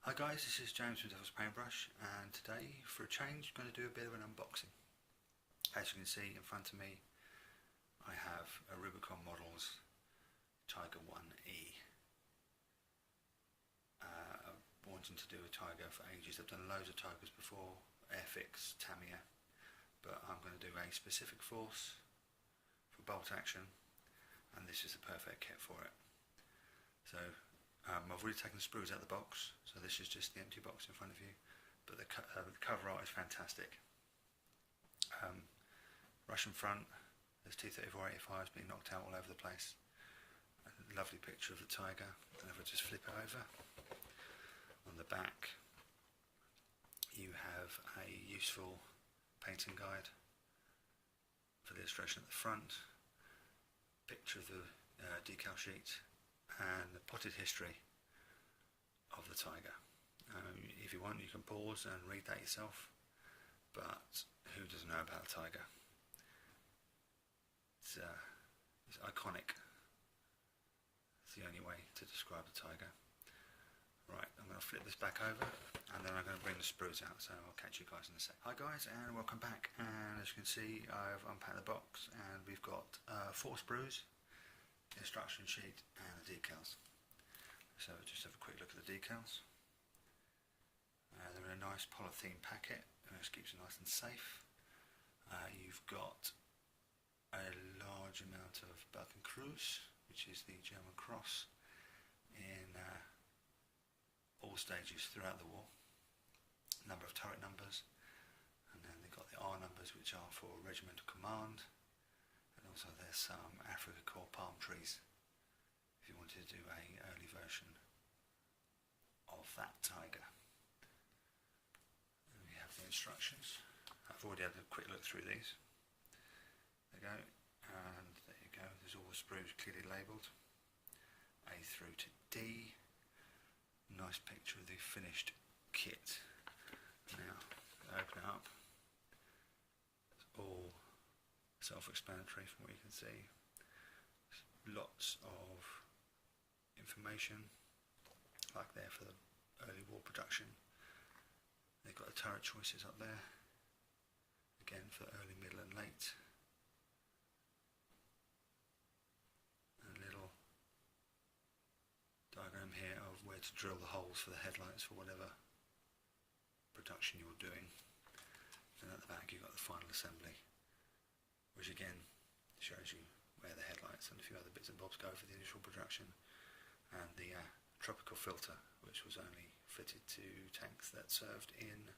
Hi guys, this is James from Devil's Paintbrush, and today, for a change, I'm going to do a bit of an unboxing. As you can see in front of me, I have a Rubicon Models Tiger 1E. I've wanted to do a Tiger for ages. I've done loads of Tigers before, Airfix, Tamiya, but I'm going to do a specific force for bolt action, and this is the perfect kit for it. So I've already taken the sprues out of the box, so this is just the empty box in front of you, but the cover art is fantastic. Russian front, there's 234-85s being knocked out all over the place. A lovely picture of the Tiger, and if I just flip it over, on the back you have a useful painting guide for the illustration at the front, picture of the decal sheet, and the potted history of the Tiger. If you want, you can pause and read that yourself, but who doesn't know about the Tiger? It's iconic. It's the only way to describe the Tiger. Right, I'm going to flip this back over, and then I'm going to bring the sprues out, so I'll catch you guys in a sec. Hi guys, and welcome back. And as you can see, I've unpacked the box, and we've got 4 sprues, instruction sheet, and the decals. So just have a quick look at the decals. They're in a nice polythene packet, which keeps it nice and safe. You've got a large amount of Balkenkreuz, which is the German cross, in all stages throughout the war. Number of turret numbers, and then they've got the R numbers, which are for regimental command. And also there's some Africa Corps palm trees, if you wanted to do a early version of that Tiger. And we have the instructions. I've already had a quick look through these. There you go, and there you go, there's all the sprues clearly labelled, A through to D. Nice picture of the finished kit. Now, open it up. It's all self-explanatory from what you can see. Lots of information, like there for the early war production. They've got the turret choices up there, again for early, middle and late. A little diagram here of where to drill the holes for the headlights for whatever production you're doing. And at the back you've got the final assembly, which again shows you where the headlights and a few other bits and bobs go for the initial production, and the tropical filter, which was only fitted to tanks that served in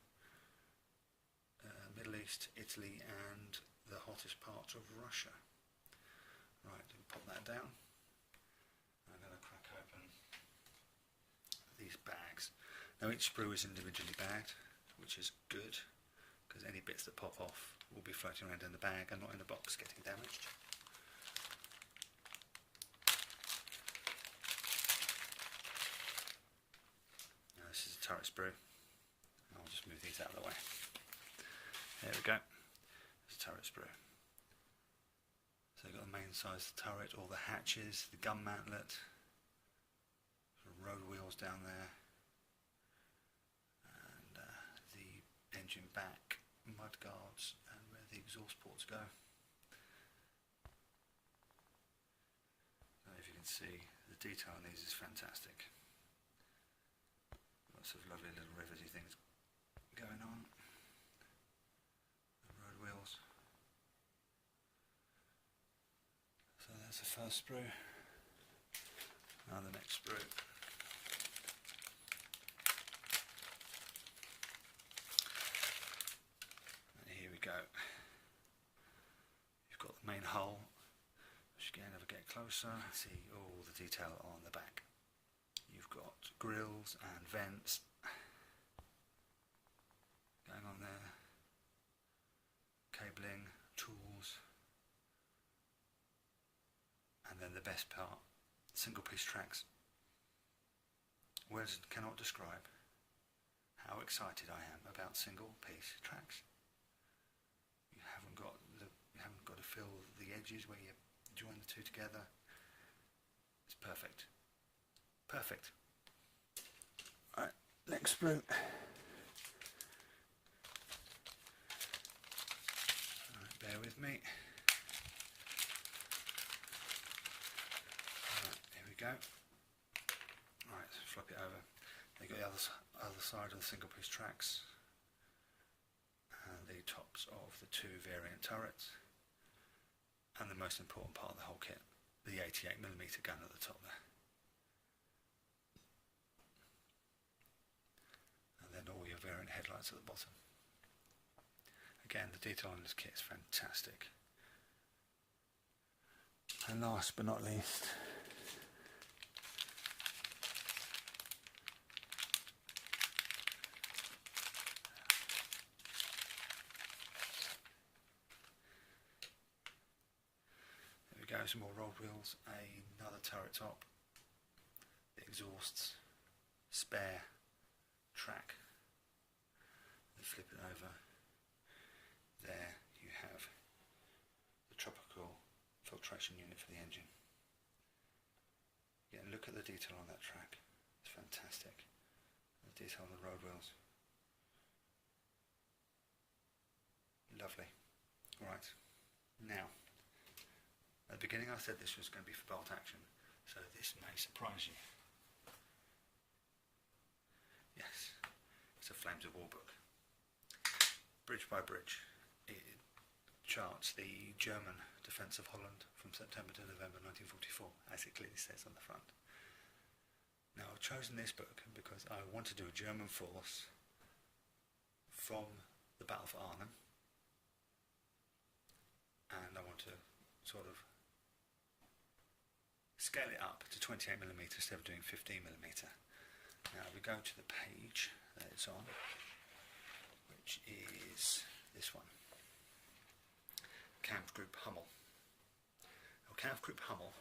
Middle East, Italy and the hottest parts of Russia. Right, pop that down. I'm going to crack open these bags. Now each sprue is individually bagged, which is good, because any bits that pop off will be floating around in the bag and not in the box getting damaged. Now this is a turret sprue. I'll just move these out of the way. There we go. It's a turret sprue. So you've got the main size of the turret, all the hatches, the gun mantlet, road wheels down there, and the engine back, mud guards, and where the exhaust ports go. Now if you can see, the detail on these is fantastic. Lots of lovely little rivety things going on. The road wheels. So that's the first sprue. Now the next sprue. Go. You've got the main hull, which again, if I get closer, you can see all the detail on the back. You've got grills and vents going on there, cabling, tools, and then the best part, single piece tracks. Words cannot describe how excited I am about single piece tracks. You haven't got to fill the edges where you join the two together. It's perfect. Perfect. Right, next sprue. Right, bear with me. Right, here we go. Right, flip it over. You've got the other side of the single piece tracks and the tops of the two variant turrets, and the most important part of the whole kit, the 88mm gun at the top there. And then all your variant headlights at the bottom. Again, the detail on this kit is fantastic. And last but not least, some more rolled wheels, another turret top, the exhausts, spare track, and flip it over. There you have the tropical filtration unit for the engine. Again, look at the detail on that track, it's fantastic. The detail on the road wheels, lovely. Right, now, at the beginning I said this was going to be for bolt action, so this may surprise you. Yes, it's a Flames of War book. Bridge by bridge, it charts the German defence of Holland from September to November 1944, as it clearly says on the front. Now I've chosen this book because I want to do a German force from the Battle for Arnhem, and I want to sort of scale it up to 28mm instead of doing 15mm. Now we go to the page that it's on, which is this one, Kampfgruppe Hummel. Now, Kampfgruppe Hummel,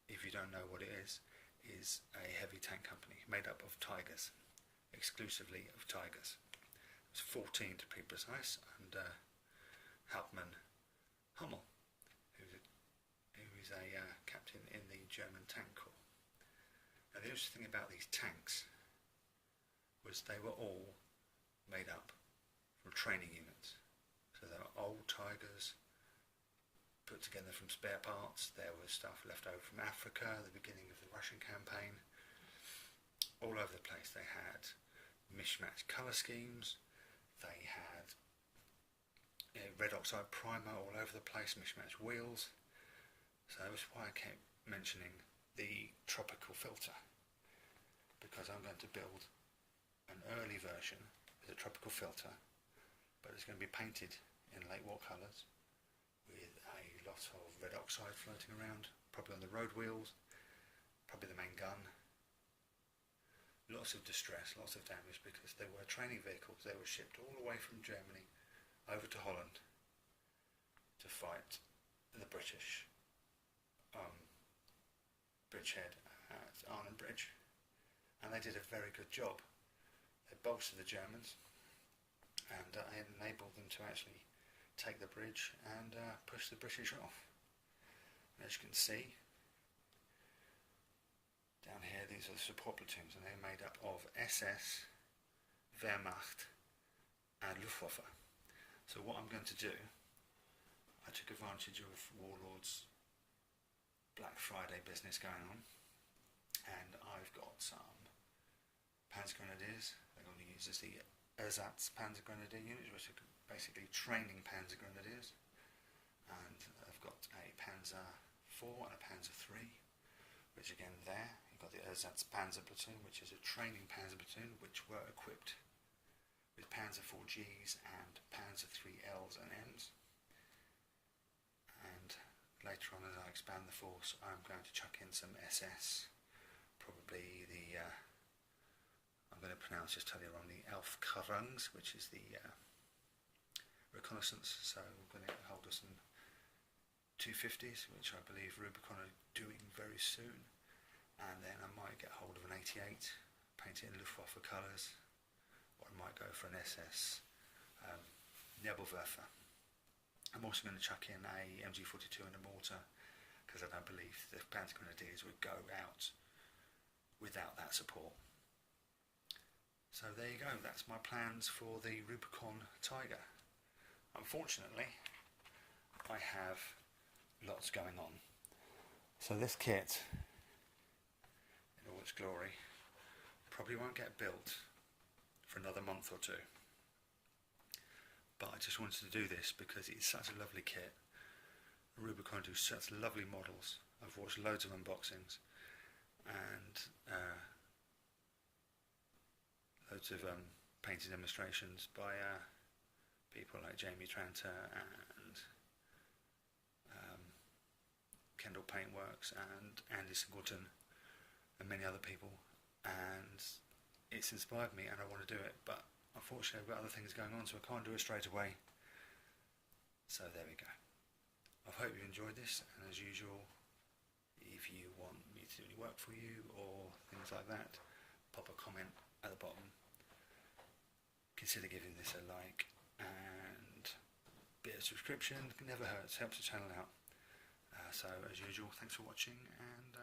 if you don't know what it is a heavy tank company made up of Tigers, exclusively of Tigers. It's 14 to be precise, and Hauptmann Hummel, who is a captain in the German Tank Corps. Now the interesting thing about these tanks was they were all made up from training units. So they were old Tigers put together from spare parts. There was stuff left over from Africa, the beginning of the Russian campaign. All over the place they had mishmatched colour schemes, they had red oxide primer all over the place, mishmatched wheels. So that's why I kept mentioning the tropical filter, because I'm going to build an early version with a tropical filter, but it's going to be painted in late war colours with a lot of red oxide floating around, probably on the road wheels, probably the main gun. Lots of distress, lots of damage, because they were training vehicles. They were shipped all the way from Germany over to Holland to fight the British bridgehead at Arnhem Bridge, and they did a very good job. They bolstered the Germans and enabled them to actually take the bridge and push the British off. And as you can see down here, these are the support platoons, and they're made up of SS, Wehrmacht and Luftwaffe. So what I'm going to do, I took advantage of Warlord's Black Friday business going on, and I've got some Panzer Grenadiers. They're going to use as the Ersatz Panzer Grenadier units, which are basically training Panzer Grenadiers. And I've got a Panzer IV and a Panzer III, which again there, you've got the Ersatz Panzer Platoon, which is a training Panzer Platoon, which were equipped with Panzer IVGs and Panzer IIILs and Ms. And later on, as I expand the force, I'm going to chuck in some SS, probably the, I'm going to pronounce, just tell you wrong, the Aufklärungs, which is the reconnaissance. So we're going to get hold of some 250s, which I believe Rubicon are doing very soon. And then I might get hold of an 88, paint it in Luftwaffe colours, or I might go for an SS Nebelwerfer. I'm also going to chuck in a MG42 and a mortar, because I don't believe the Panzer Grenadiers would go out without that support. So there you go, that's my plans for the Rubicon Tiger. Unfortunately, I have lots going on. So this kit, in all its glory, probably won't get built for another month or two. But I just wanted to do this because it's such a lovely kit. Rubicon do such lovely models. I've watched loads of unboxings and loads of painting demonstrations by people like Jamie Tranter and Kendall Paintworks and Andy Singleton and many other people, and it's inspired me and I want to do it, but unfortunately I've got other things going on, so I can't do it straight away. So there we go. I hope you enjoyed this, and as usual, if you want me to do any work for you or things like that, pop a comment at the bottom. Consider giving this a like, and a bit of subscription never hurts, helps the channel out. So as usual, thanks for watching, and